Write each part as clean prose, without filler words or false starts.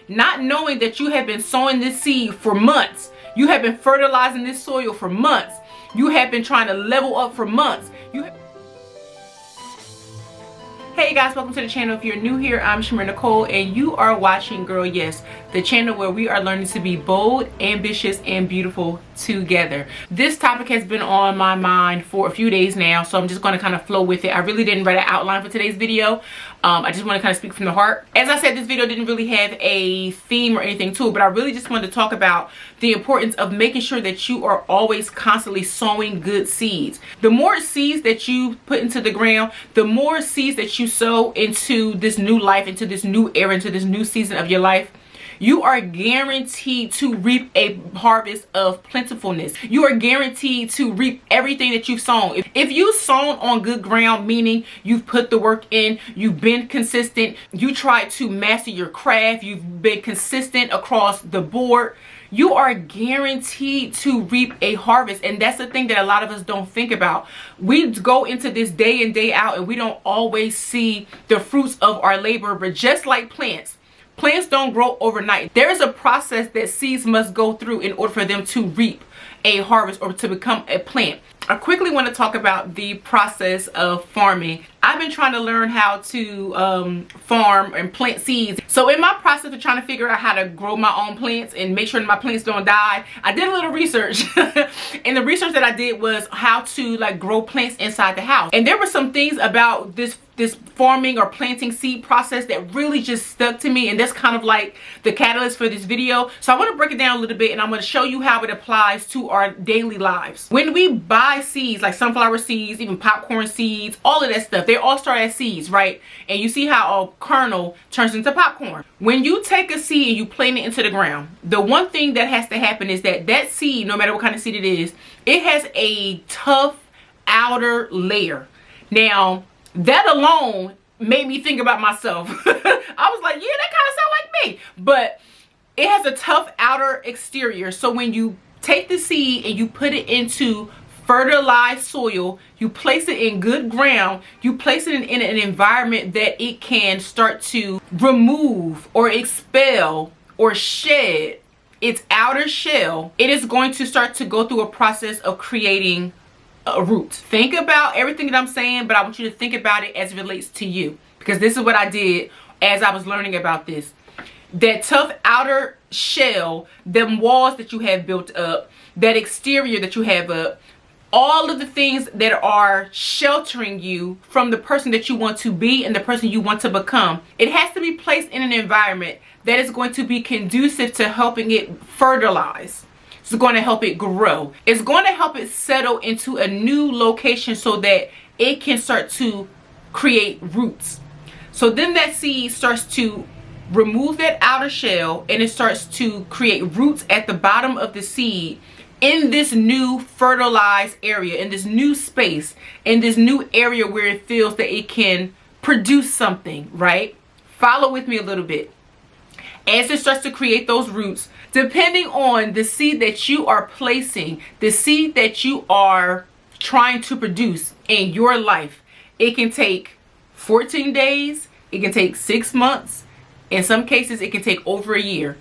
not knowing that you have been sowing this seed for months. You have been fertilizing this soil for months. You have been trying to level up for months. Hey guys, welcome to the channel. If you're new here, I'm Shamir Nicole and you are watching Girl Yes, the channel where we are learning to be bold, ambitious, and beautiful together. This topic has been on my mind for a few days now, so I'm just going to kind of flow with it. I really didn't write an outline for today's video. I just want to kind of speak from the heart. As I said, this video didn't really have a theme or anything to it, but I really just wanted to talk about the importance of making sure that you are always constantly sowing good seeds. The more seeds that you put into the ground, the more seeds that you sow into this new life, into this new era, into this new season of your life, you are guaranteed to reap a harvest of plentifulness. You are guaranteed to reap everything that you've sown. If you've sown on good ground, meaning you've put the work in, you've been consistent, you tried to master your craft, you've been consistent across the board, you are guaranteed to reap a harvest. And that's the thing that a lot of us don't think about. We go into this day in, day out, and we don't always see the fruits of our labor. But just like plants don't grow overnight. There is a process that seeds must go through in order for them to reap a harvest or to become a plant. I quickly want to talk about the process of farming. I've been trying to learn how to farm and plant seeds. So in my process of trying to figure out how to grow my own plants and make sure that my plants don't die, I did a little research. And the research that I did was how to grow plants inside the house. And there were some things about this farming or planting seed process that really just stuck to me, and that's kind of like the catalyst for this video. So I want to break it down a little bit, and I'm going to show you how it applies to our daily lives. When we buy seeds like sunflower seeds, even popcorn seeds, all of that stuff, they all start as seeds, right? And you see how a kernel turns into popcorn. When you take a seed and you plant it into the ground, the one thing that has to happen is that that seed, no matter what kind of seed it is, it has a tough outer layer. Now that alone made me think about myself. I was like, yeah, that kind of sounds like me. But it has a tough outer exterior. So when you take the seed and you put it into fertilized soil, you place it in good ground, you place it in an environment that it can start to remove or expel or shed its outer shell, it is going to start to go through a process of creating a root. Think about everything that I'm saying, but I want you to think about it as it relates to you, because this is what I did as I was learning about this. That tough outer shell, them walls that you have built up, that exterior that you have up, all of the things that are sheltering you from the person that you want to be and the person you want to become, it has to be placed in an environment that is going to be conducive to helping it fertilize. It's going to help it grow. It's going to help it settle into a new location so that it can start to create roots. So then that seed starts to remove that outer shell and it starts to create roots at the bottom of the seed in this new fertilized area, in this new space, in this new area where it feels that it can produce something, right? Follow with me a little bit. As it starts to create those roots, depending on the seed that you are placing, the seed that you are trying to produce in your life, it can take 14 days, it can take 6 months, in some cases it can take over a year.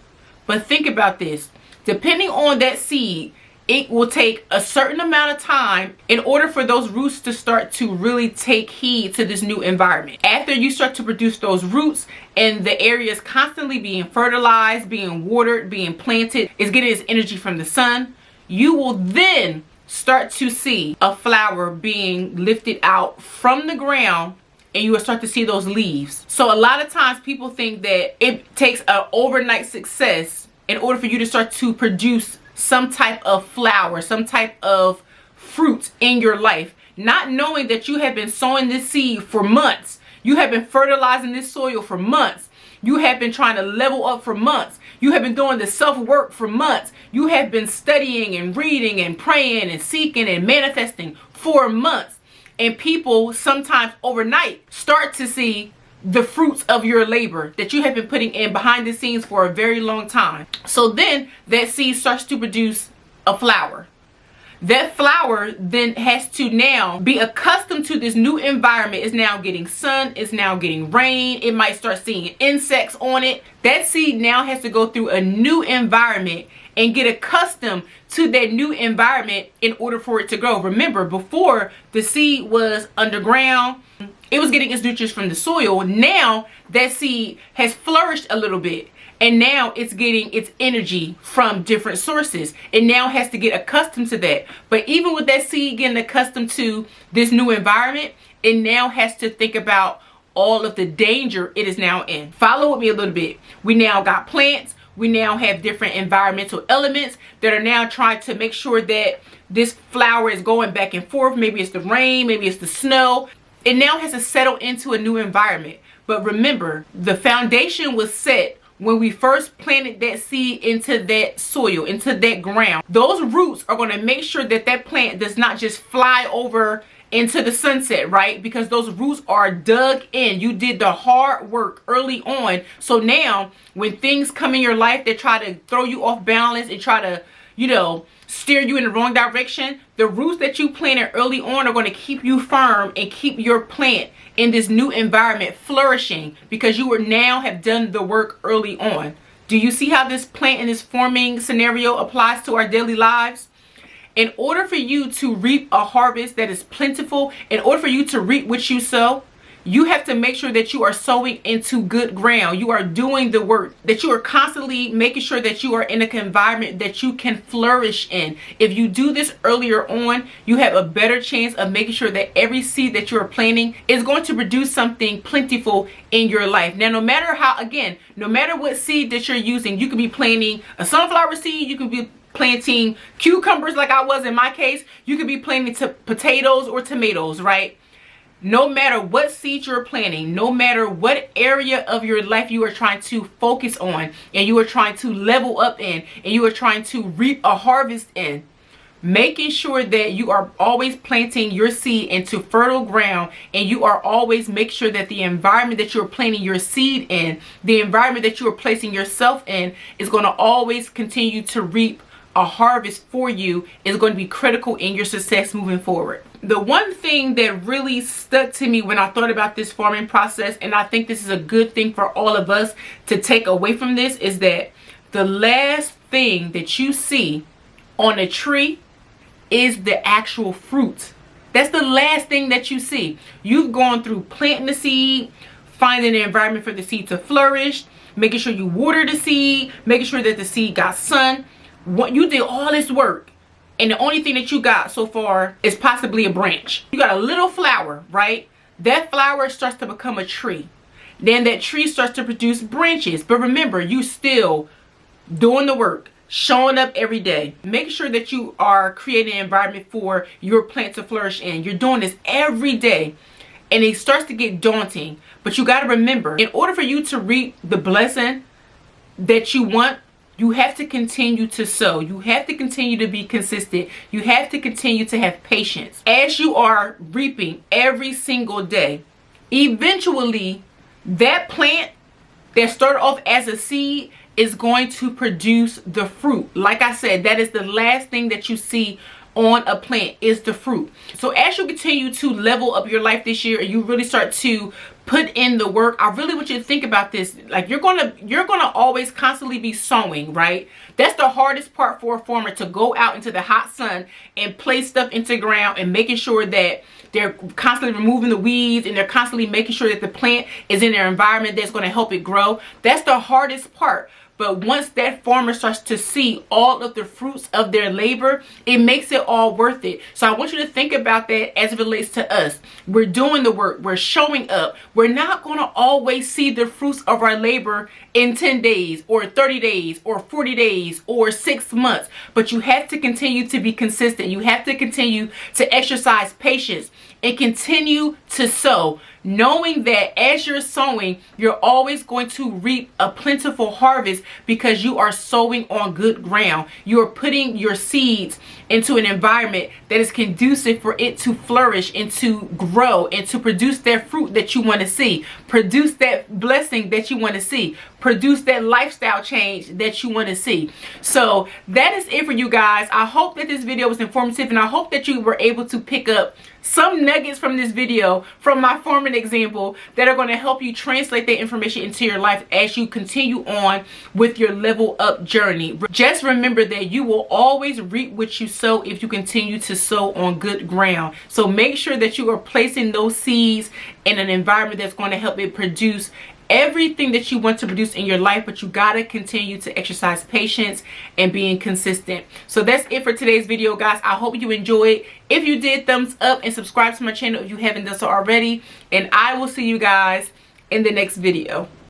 But think about this, depending on that seed, it will take a certain amount of time in order for those roots to start to really take heed to this new environment. After you start to produce those roots and the area is constantly being fertilized, being watered, being planted, it's getting its energy from the sun, you will then start to see a flower being lifted out from the ground, and you will start to see those leaves. So a lot of times people think that it takes an overnight success in order for you to start to produce some type of flower, some type of fruit in your life, not knowing that you have been sowing this seed for months. You have been fertilizing this soil for months. You have been trying to level up for months. You have been doing the self-work for months. You have been studying and reading and praying and seeking and manifesting for months. And people sometimes overnight start to see the fruits of your labor that you have been putting in behind the scenes for a very long time. So then that seed starts to produce a flower. that flower then has to now be accustomed to this new environment. It's now getting sun, it's now getting rain, it might start seeing insects on it. That seed now has to go through a new environment and get accustomed to that new environment in order for it to grow. Remember, before, the seed was underground, it was getting its nutrients from the soil. Now that seed has flourished a little bit, and now it's getting its energy from different sources. It now has to get accustomed to that. But even with that seed getting accustomed to this new environment, it now has to think about all of the danger it is now in. Follow with me a little bit. We now got plants. We now have different environmental elements that are now trying to make sure that this flower is going back and forth. Maybe it's the rain, maybe it's the snow. It now has to settle into a new environment. But remember, the foundation was set when we first planted that seed into that soil, into that ground. Those roots are going to make sure that that plant does not just fly over into the sunset, right? Because those roots are dug in. You did the hard work early on. So now when things come in your life that try to throw you off balance and try to, steer you in the wrong direction, the roots that you planted early on are going to keep you firm and keep your plant in this new environment flourishing, because you now have done the work early on. Do you see how this plant and this forming scenario applies to our daily lives? In order for you to reap a harvest that is plentiful, in order for you to reap what you sow, you have to make sure that you are sowing into good ground. You are doing the work, that you are constantly making sure that you are in an environment that you can flourish in. If you do this earlier on, you have a better chance of making sure that every seed that you are planting is going to produce something plentiful in your life. Now, no matter what seed that you're using, you could be planting a sunflower seed, you could be planting cucumbers like I was in my case, you could be planting potatoes or tomatoes, right? No matter what seed you're planting, no matter what area of your life you are trying to focus on and you are trying to level up in and you are trying to reap a harvest in, making sure that you are always planting your seed into fertile ground, and you are always make sure that the environment that you're planting your seed in, the environment that you are placing yourself in, is going to always continue to reap a harvest for you, is going to be critical in your success moving forward. The one thing that really stuck to me when I thought about this farming process, and I think this is a good thing for all of us to take away from this, is that the last thing that you see on a tree is the actual fruit. That's the last thing that you see. You've gone through planting the seed, finding the environment for the seed to flourish, making sure you water the seed, making sure that the seed got sun. You did all this work, and the only thing that you got so far is possibly a branch. You got a little flower, right? That flower starts to become a tree. Then that tree starts to produce branches. But remember, you still doing the work, showing up every day, making sure that you are creating an environment for your plant to flourish in. You're doing this every day, and it starts to get daunting. But you got to remember, in order for you to reap the blessing that you want, you have to continue to sow. You have to continue to be consistent. You have to continue to have patience. As you are reaping every single day, eventually that plant that started off as a seed is going to produce the fruit. Like I said, that is the last thing that you see on a plant, is the fruit. So as you continue to level up your life this year and you really start to put in the work, I really want you to think about this. Like, you're gonna always constantly be sowing, right? That's the hardest part for a farmer, to go out into the hot sun and place stuff into the ground and making sure that they're constantly removing the weeds and they're constantly making sure that the plant is in their environment that's going to help it grow. That's the hardest part. But once that farmer starts to see all of the fruits of their labor, it makes it all worth it. So I want you to think about that as it relates to us. We're doing the work. We're showing up. We're not going to always see the fruits of our labor in 10 days or 30 days or 40 days or 6 months. But you have to continue to be consistent. You have to continue to exercise patience and continue to sow, knowing that as you're sowing, you're always going to reap a plentiful harvest, because you are sowing on good ground. You are putting your seeds into an environment that is conducive for it to flourish and to grow and to produce that fruit that you want to see. produce that blessing that you want to see, produce that lifestyle change that you want to see. So that is it for you guys. I hope that this video was informative, and I hope that you were able to pick up some nuggets from this video, from my forming example, that are going to help you translate that information into your life as you continue on with your level up journey. Just remember that you will always reap what you sow if you continue to sow on good ground. So make sure that you are placing those seeds in an environment that's going to help it produce everything that you want to produce in your life, but you gotta continue to exercise patience and being consistent. So that's it for today's video, guys. I hope you enjoyed. If you did, thumbs up and subscribe to my channel if you haven't done so already, and I will see you guys in the next video.